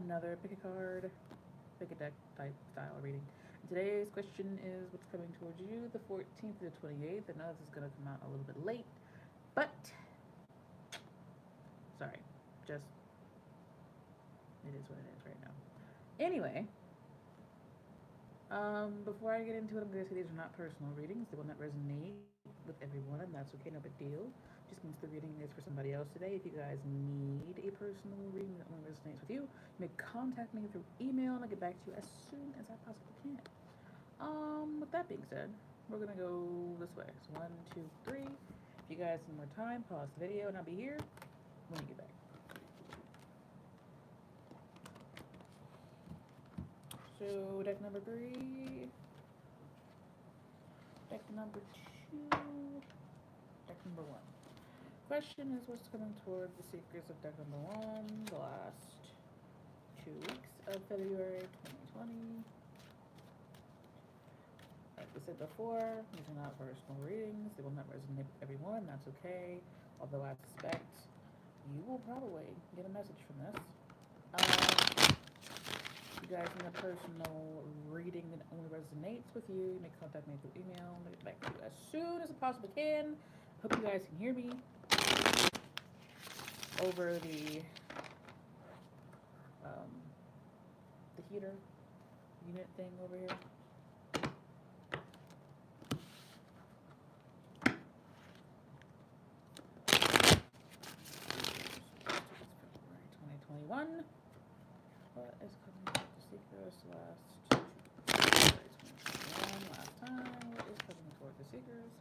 another pick a card, pick a deck type style reading. Today's question is what's coming towards you the 14th to the 28th. I know this is going to come out a little bit late, but sorry, just it is what it is right now. Anyway, before I get into it, I'm going to say these are not personal readings. They will not resonate with everyone, and that's okay, no big deal. Just means the reading is for somebody else today. If you guys need a personal reading that only resonates with you, you may contact me through email, and I'll get back to you as soon as I possibly can. With that being said, we're gonna go this way. So one, two, three. If you guys need more time, pause the video, and I'll be here when you get back. So deck number three, deck number two, deck number one. Question is what's coming toward the seekers of deck number one the last 2 weeks of February 2020. Like I said before, these are not personal readings. They will not resonate with everyone. That's okay. Although I suspect you will probably get a message from this. If you guys need a personal reading that only resonates with you, you may contact me through email. I'll get back to you as soon as I possibly can. Hope you guys can hear me over um, the heater unit thing over here. February 2021. What is coming to the seekers last February 2021? Last time. What is coming toward the seekers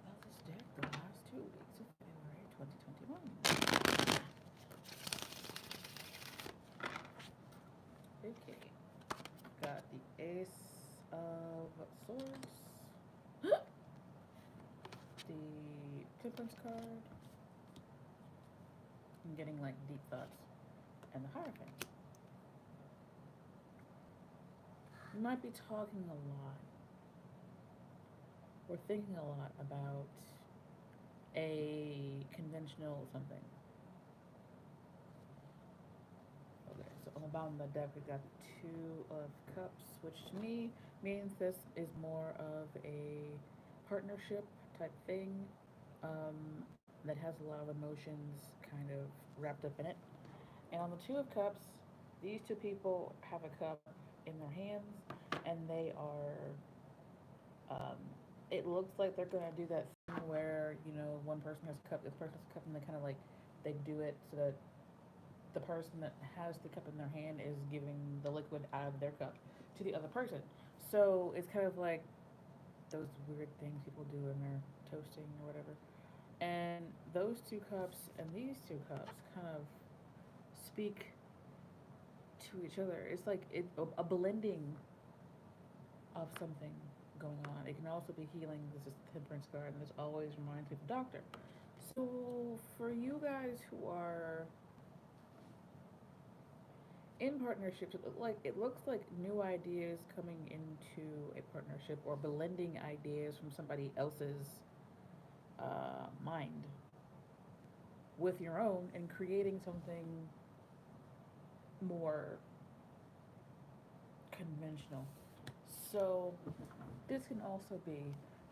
of this deck the last 2 weeks of February 2021? Okay. Got the Ace of Swords. The Temperance card. I'm getting like deep thoughts. And the Hierophant. You might be talking a lot or thinking a lot about a conventional something. Okay, so on the bottom of the deck we got the Two of Cups, which to me means this is more of a partnership type thing that has a lot of emotions kind of wrapped up in it. And on the Two of Cups, these two people have a cup in their hands, and they are. It looks like they're gonna do that thing where one person has a cup, the other person has a cup, and they kind of like they do it so that the person that has the cup in their hand is giving the liquid out of their cup to the other person. So it's kind of like those weird things people do when they're toasting or whatever. And those two cups and these two cups kind of speak to each other. It's like a blending of something going on. It can also be healing. This is the Temperance card, and this always reminds me of the doctor. So for you guys who are in partnerships, it looks like new ideas coming into a partnership or blending ideas from somebody else's mind with your own and creating something more conventional. So this can also be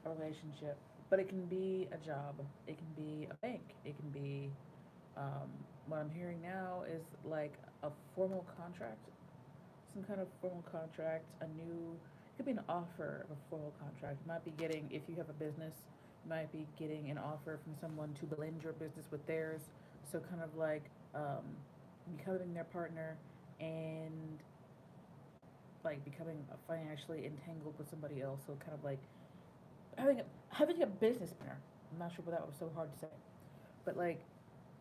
a relationship, but it can be a job. It can be a bank. It can be what I'm hearing now is like a formal contract, some kind of formal contract, a new. It could be an offer of a formal contract. You might be getting, if you have a business, you might be getting an offer from someone to blend your business with theirs. So kind of like um, becoming their partner and like becoming financially entangled with somebody else. So kind of like having a business partner. I'm not sure why that was so hard to say, but like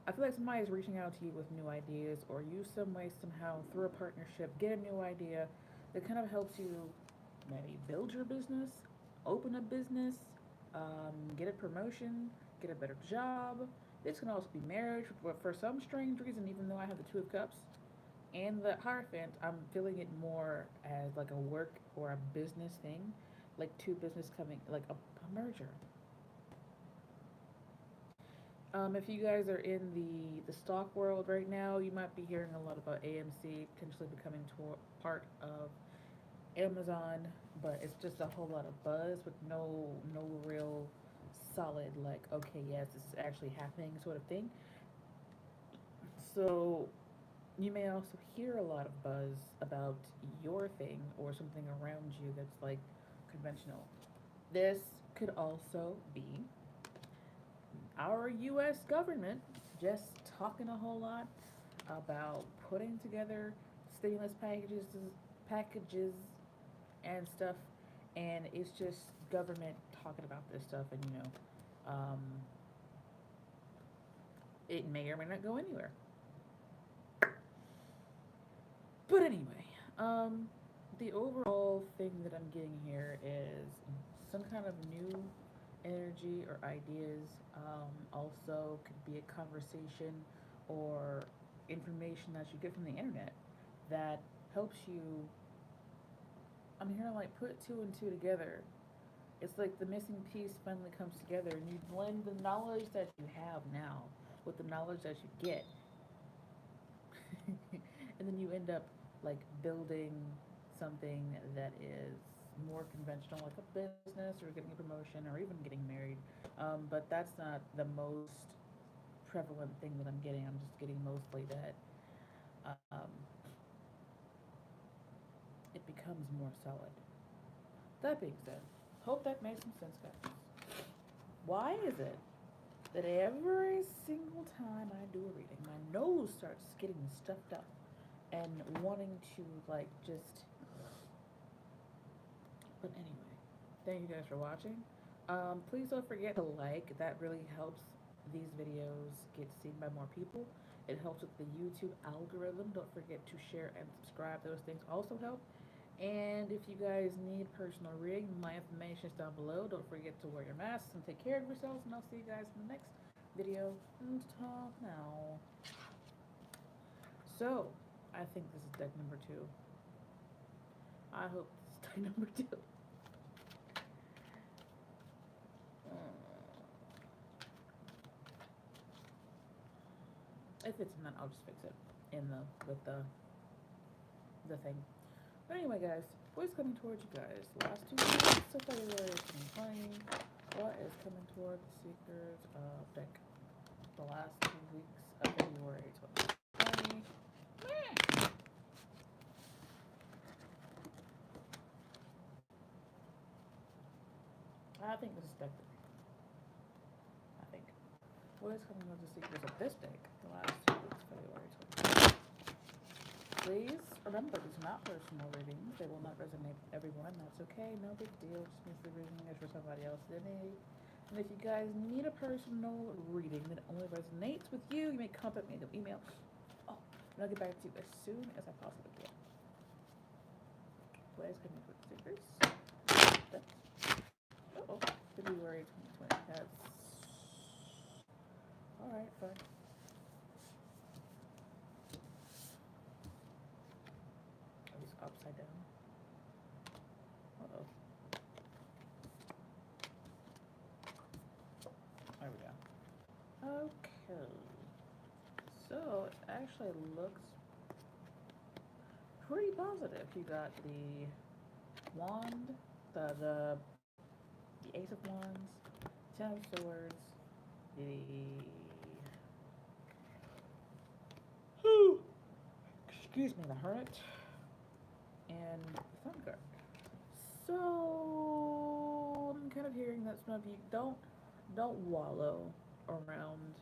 I feel like somebody is reaching out to you with new ideas, or you some way somehow through a partnership get a new idea that kind of helps you maybe build your business, open a business, get a promotion, get a better job. This can also be marriage, but for some strange reason, even though I have the Two of Cups and the Hierophant, I'm feeling it more as like a work or a business thing, like two business coming, like a merger. If you guys are in the stock world right now, you might be hearing a lot about AMC potentially becoming part of Amazon, but it's just a whole lot of buzz with no real solid like okay yes this is actually happening sort of thing. So you may also hear a lot of buzz about your thing or something around you that's like conventional. This could also be our US government just talking a whole lot about putting together stimulus packages and stuff, and it's just government talking about this stuff, and it may or may not go anywhere. But anyway, the overall thing that I'm getting here is some kind of new energy or ideas. Also, could be a conversation or information that you get from the internet that helps you. I'm here to like put two and two together. It's like the missing piece finally comes together, and you blend the knowledge that you have now with the knowledge that you get, and then you end up like building something that is more conventional, like a business or getting a promotion or even getting married. But that's not the most prevalent thing that I'm getting. I'm just getting mostly that um, it becomes more solid. That being said, hope that made some sense, guys. Why is it that every single time I do a reading, my nose starts getting stuffed up and wanting to like just. But anyway, thank you guys for watching. Please don't forget to like. That really helps these videos get seen by more people. It helps with the YouTube algorithm. Don't forget to share and subscribe. Those things also help. And if you guys need personal reading, my information is down below. Don't forget to wear your masks and take care of yourselves. And I'll see you guys in the next video. And talk now. So, I think this is deck number 2. I hope this is deck number 2. If it's not, I'll just fix it in the with the thing. But anyway, guys, what's coming towards you guys? Last 2 weeks of February 2020. What is coming toward the seekers of deck? The last 2 weeks of February 2020. I think this is deck 3. I think. What is coming with the seekers of this deck? The last 2 weeks of February 2020. Please remember, these are not personal readings. They will not resonate with everyone. That's okay. No big deal. Just means the reading is for somebody else than me. And if you guys need a personal reading that only resonates with you, you may contact me through email. Oh, and I'll get back to you as soon as I possibly can. What is coming with the seekers? Uh-oh. February 2020. That's alright, fine. Upside down. Uh-oh. There we go. Okay. So, it actually looks pretty positive. You got the wand, the Ace of Wands, Ten of Swords, the excuse me, the Hermit, and the Sun card. So I'm kind of hearing that some of you don't wallow around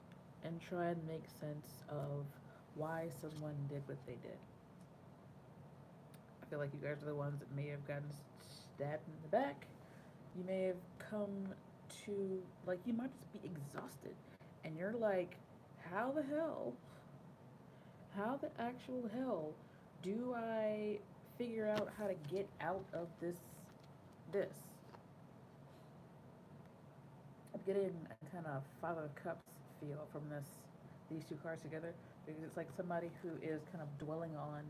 and try and make sense of why someone did what they did. I feel like you guys are the ones that may have gotten stabbed in the back. You may have come to like you might just be exhausted and you're like, how the hell? How the actual hell do I figure out how to get out of this? I'm getting a kind of Five of Cups feel from these 2 cards together because it's like somebody who is kind of dwelling on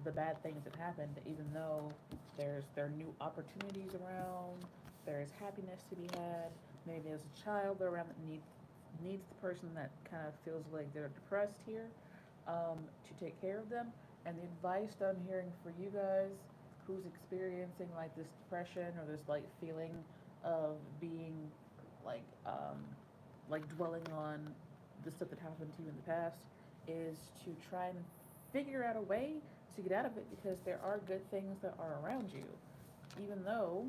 the bad things that happened, even though there are new opportunities around, there's happiness to be had. Maybe there's a child around that needs the person that kind of feels like they're depressed here, to take care of them. And the advice that I'm hearing for you guys who's experiencing like this depression or this like feeling of being like dwelling on the stuff that happened to you in the past is to try and figure out a way to get out of it, because there are good things that are around you, even though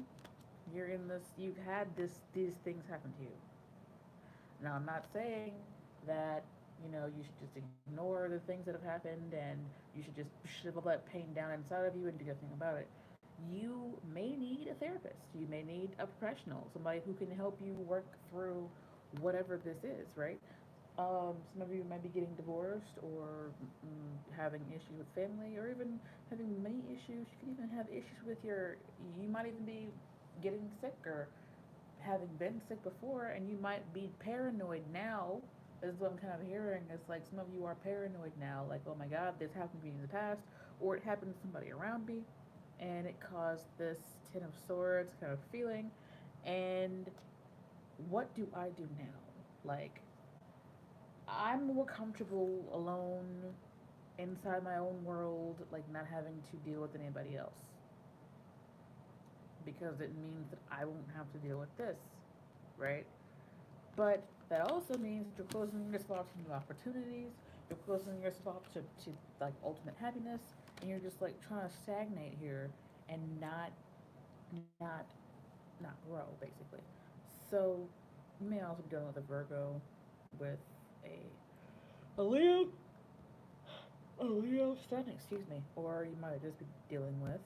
you've had these things happen to you. Now, I'm not saying that, you should just ignore the things that have happened and you should just shove all that pain down inside of you and do nothing about it. You may need a therapist. You may need a professional, somebody who can help you work through whatever this is, right? Some of you might be getting divorced or having issues with family or even having many issues. You can even have issues with you might even be getting sick or having been sick before, and you might be paranoid now. Is what I'm kind of hearing. It's like some of you are paranoid now, like, oh my God, this happened to me in the past, or it happened to somebody around me, and it caused this Ten of Swords kind of feeling. And what do I do now? Like, I'm more comfortable alone inside my own world, like not having to deal with anybody else, because it means that I won't have to deal with this, right? But that also means that you're closing yourself to new opportunities. You're closing yourself to like ultimate happiness, and you're just like trying to stagnate here and not not grow basically. So you may also be dealing with a Virgo, with a Leo, a Leo sun, excuse me, or you might just be dealing with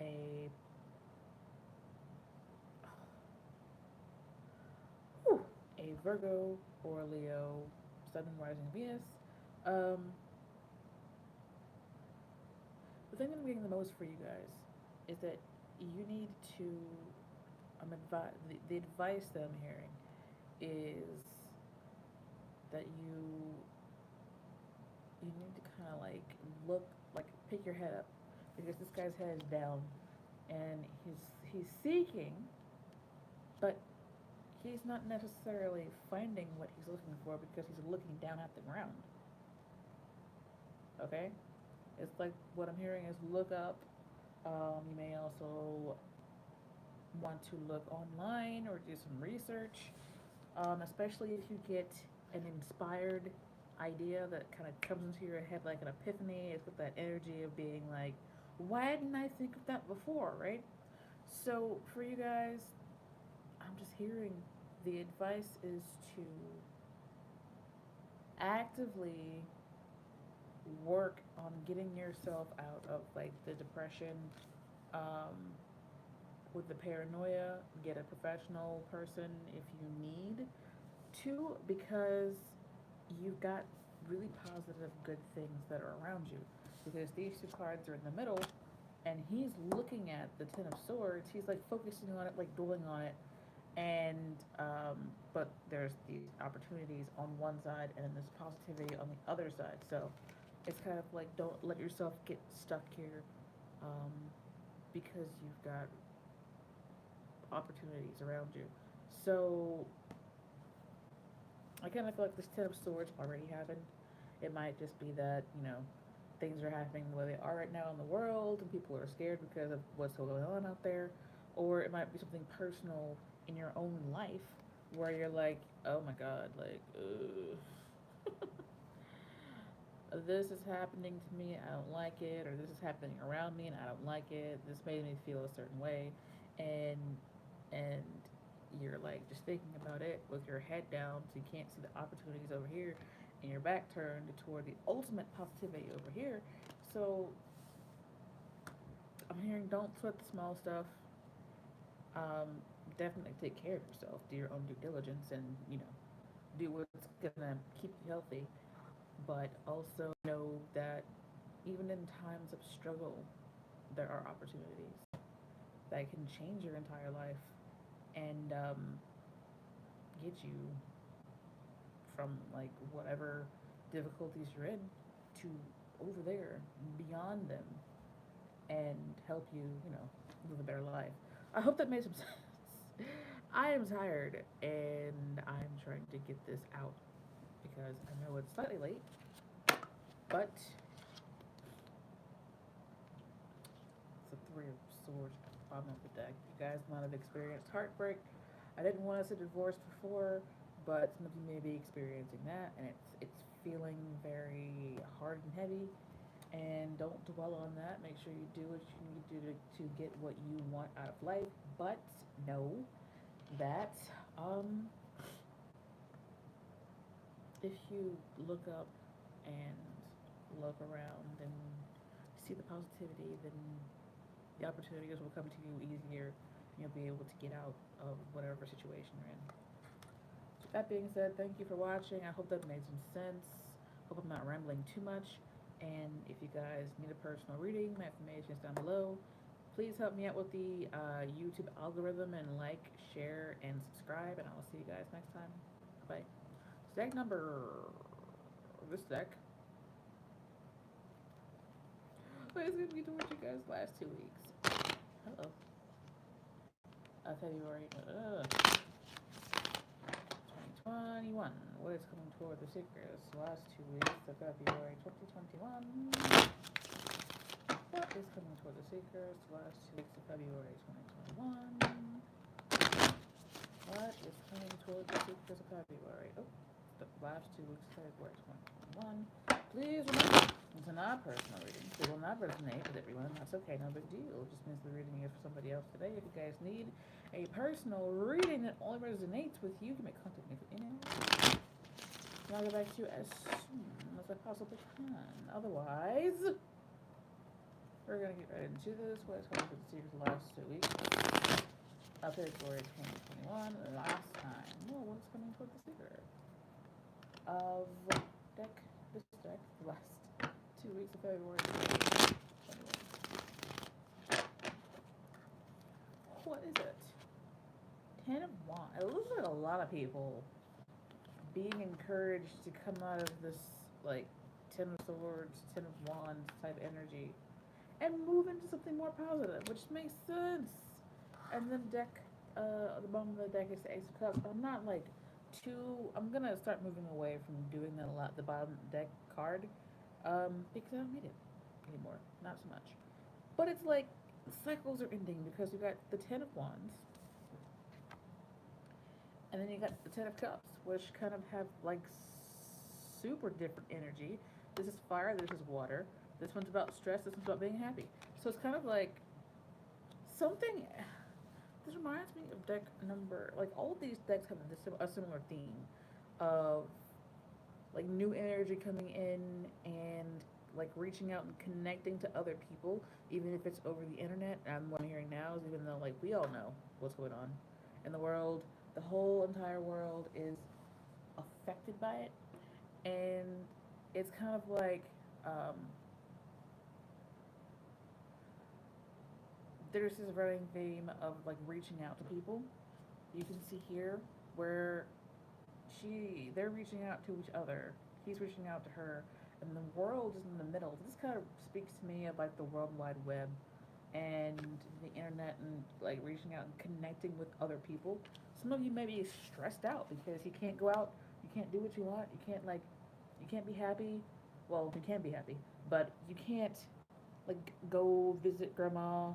a whew, a Virgo or a Leo, Sun and rising Venus. Um, the thing that I'm getting the most for you guys is that you need to the advice that I'm hearing is that you need to kind of like look, like pick your head up, because this guy's head is down and he's seeking, but he's not necessarily finding what he's looking for because he's looking down at the ground. Okay, it's like what I'm hearing is look up. You may also want to look online or do some research, especially if you get an inspired idea that kind of comes into your head like an epiphany. It's with that energy of being like, why didn't I think of that before, right? So for you guys, I'm just hearing the advice is to actively work on getting yourself out of like the depression, um, with the paranoia. Get a professional person if you need to, because you've got really positive, good things that are around you. Because these two cards are in the middle, and he's looking at the Ten of Swords. He's like focusing on it, like dwelling on it, and but there's these opportunities on one side and then there's positivity on the other side. So it's kind of like don't let yourself get stuck here, um, because you've got opportunities around you. So I kind of feel like this Ten of Swords already happened. It might just be that, things are happening the way they are right now in the world and people are scared because of what's going on out there. Or it might be something personal in your own life where you're like, oh my God, like, this is happening to me, I don't like it, or this is happening around me and I don't like it. This made me feel a certain way, and and you're like just thinking about it with your head down, so you can't see the opportunities over here, and your back turned toward the ultimate positivity over here. So I'm hearing don't sweat the small stuff. Um, Definitely take care of yourself. Do your own due diligence, and do what's gonna keep you healthy. But also know that even in times of struggle, there are opportunities that can change your entire life and get you from like whatever difficulties you're in to over there, beyond them, and help you, live a better life. I hope that made some sense. I am tired and I'm trying to get this out because I know it's slightly late, but it's a three of swords at the bottom of the deck. You guys might have experienced heartbreak. I didn't want us to divorce before, but some of you may be experiencing that, and it's feeling very hard and heavy. And don't dwell on that. Make sure you do what you need to do to get what you want out of life. But know that um, if you look up and look around and see the positivity, then the opportunities will come to you easier. And you'll be able to get out of whatever situation you're in. So that being said, thank you for watching. I hope that made some sense. Hope I'm not rambling too much. And if you guys need a personal reading, my information is down below. Please help me out with the YouTube algorithm and like, share, and subscribe. And I'll see you guys next time. Bye. Deck number. This deck. What is going to be towards you guys last 2 weeks? Hello. February 2021. What is coming toward the seekers last 2 weeks of February 2021? What is coming toward the seekers last 2 weeks of February 2021? What is coming toward the seekers of February? Oh, the last 2 weeks of February 2021. Please remember, these are not personal readings. They will not resonate with everyone. That's okay, no big deal. It just means the reading is for somebody else today. If you guys need a personal reading that only resonates with you, you can make contact me through email. And I'll get back to you as soon as I possibly can. Otherwise, we're going to get right into this. What is coming for the series the last 2 weeks of February 2021. Last time. Well, what's coming for the secret of this deck, the last 2 weeks of February 2021. What is it? 10 of Wands. It looks like a lot of people being encouraged to come out of this, like, 10 of Swords, 10 of Wands type energy and move into something more positive, which makes sense. And then the bottom of the deck is the Ace of Cups. I'm not, like, I'm gonna start moving away from doing that a lot, the bottom deck card, because I don't need it anymore, not so much. But it's like, cycles are ending because you got the 10 of Wands, and then you got the 10 of Cups, which kind of have, like, super different energy. This is fire, this is water. This one's about stress, this one's about being happy. So it's kind of like something. This reminds me of deck number, like, all of these decks have a similar theme of, like, new energy coming in and, like, reaching out and connecting to other people, even if it's over the internet. And what I'm hearing now is, even though, like, we all know what's going on in the world, the whole entire world is affected by it. And it's kind of like, there's this running theme of, like, reaching out to people. You can see here where they're reaching out to each other. He's reaching out to her, and the world is in the middle. This kind of speaks to me of, like, the World Wide Web and the internet, and, like, reaching out and connecting with other people. Some of you may be stressed out because you can't go out, you can't do what you want, you can't be happy. Well, you can be happy, but you can't, like, go visit grandma.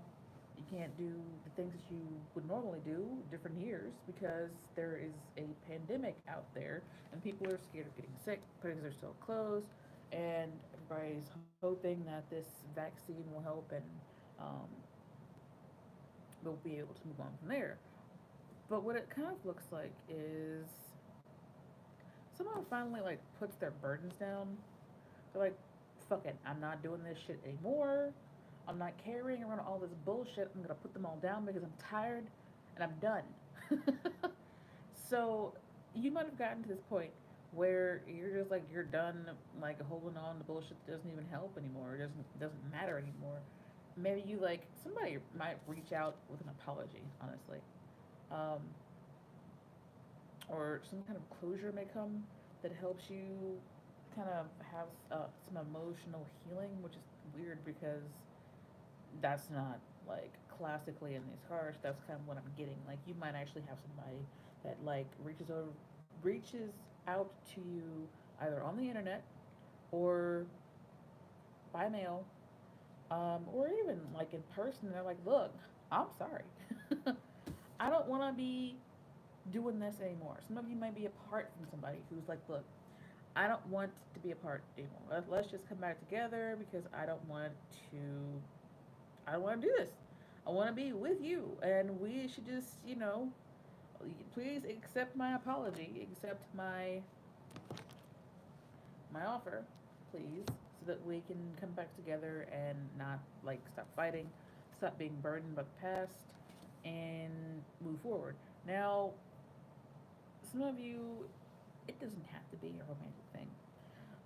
You can't do the things that you would normally do different years because there is a pandemic out there and people are scared of getting sick because they're still closed, and everybody's hoping that this vaccine will help, and um, we'll be able to move on from there. But what it kind of looks like is someone finally, like, puts their burdens down. They're like, fuck it, I'm not doing this shit anymore. I'm not carrying around all this bullshit. I'm gonna put them all down because I'm tired and I'm done. So you might have gotten to this point where you're just like, you're done, like, holding on to bullshit that doesn't even help anymore. It doesn't matter anymore. Maybe you, like, somebody might reach out with an apology, honestly, um, or some kind of closure may come that helps you kind of have some emotional healing, which is weird because that's not like classically in these cards, that's kind of what I'm getting. Like you might actually have somebody that like reaches out to you either on the internet or by mail, or even like in person. They're like, look, I'm sorry. I don't want to be doing this anymore. Some of you might be apart from somebody who's like, look, I don't want to be apart anymore. Let's just come back together because to, I don't want to do this. I want to be with you, and we should just, please accept my apology, accept my offer, please, so that we can come back together and not like stop fighting, stop being burdened by the past, and move forward. Now, some of you, it doesn't have to be a romantic thing.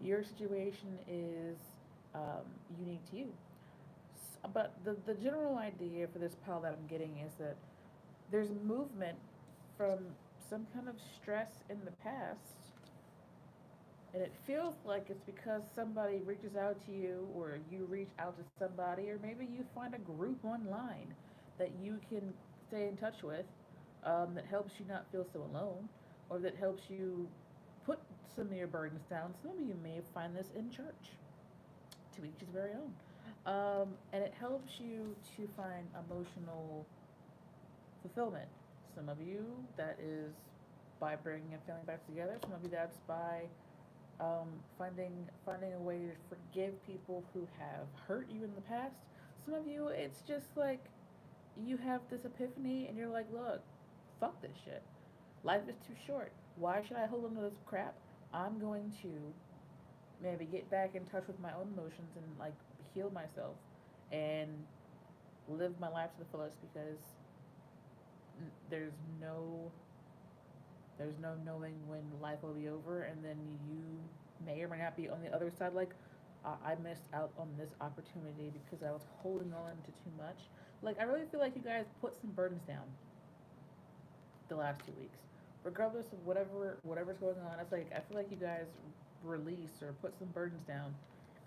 Your situation is unique to you. But the general idea for this pile that I'm getting is that there's movement from some kind of stress in the past, and it feels like it's because somebody reaches out to you, or you reach out to somebody, or maybe you find a group online that you can stay in touch with, that helps you not feel so alone, or that helps you put some of your burdens down. Some of you may find this in church, to each his very own. And it helps you to find emotional fulfillment. Some of you, that is by bringing a family back together. Some of you, that's by finding a way to forgive people who have hurt you in the past. Some of you, it's just like you have this epiphany and you're like, look, fuck this shit. Life is too short. Why should I hold on to this crap? I'm going to maybe get back in touch with my own emotions and like heal myself and live my life to the fullest, because there's no there's no knowing when life will be over, and then you may or may not be on the other side. Like, I missed out on this opportunity because I was holding on to too much. Like, I really feel like you guys put some burdens down the last 2 weeks, regardless of whatever's going on. It's like I feel like you guys release or put some burdens down,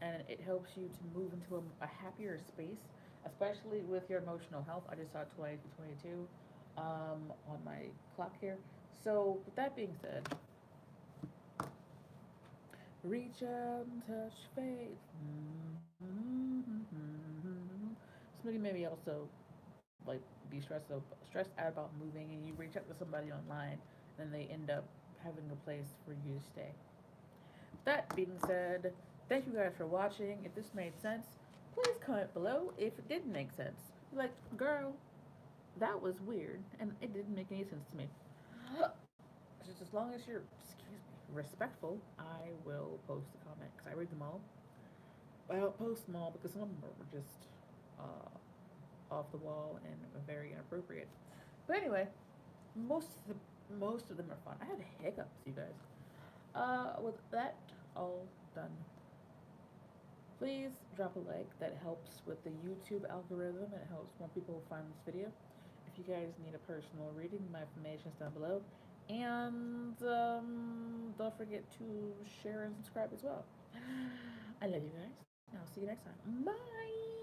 and it helps you to move into a happier space, especially with your emotional health. I just saw 22 on my clock here. So with that being said, reach out and touch faith. Somebody maybe also like be stressed out about moving, and you reach out to somebody online, and they end up having a place for you to stay. That being said, thank you guys for watching. If this made sense, please comment below if it didn't make sense. Like, girl, that was weird, and it didn't make any sense to me. Just as long as you're, excuse me, respectful, I will post a comment because I read them all. But I don't post them all because some of them are just off the wall and very inappropriate. But anyway, most of them are fun. I had hiccups, you guys. With that all done, please drop a like. That helps with the YouTube algorithm. It helps more people find this video. If you guys need a personal reading, my information is down below. And don't forget to share and subscribe as well. I love you guys. I'll see you next time. Bye.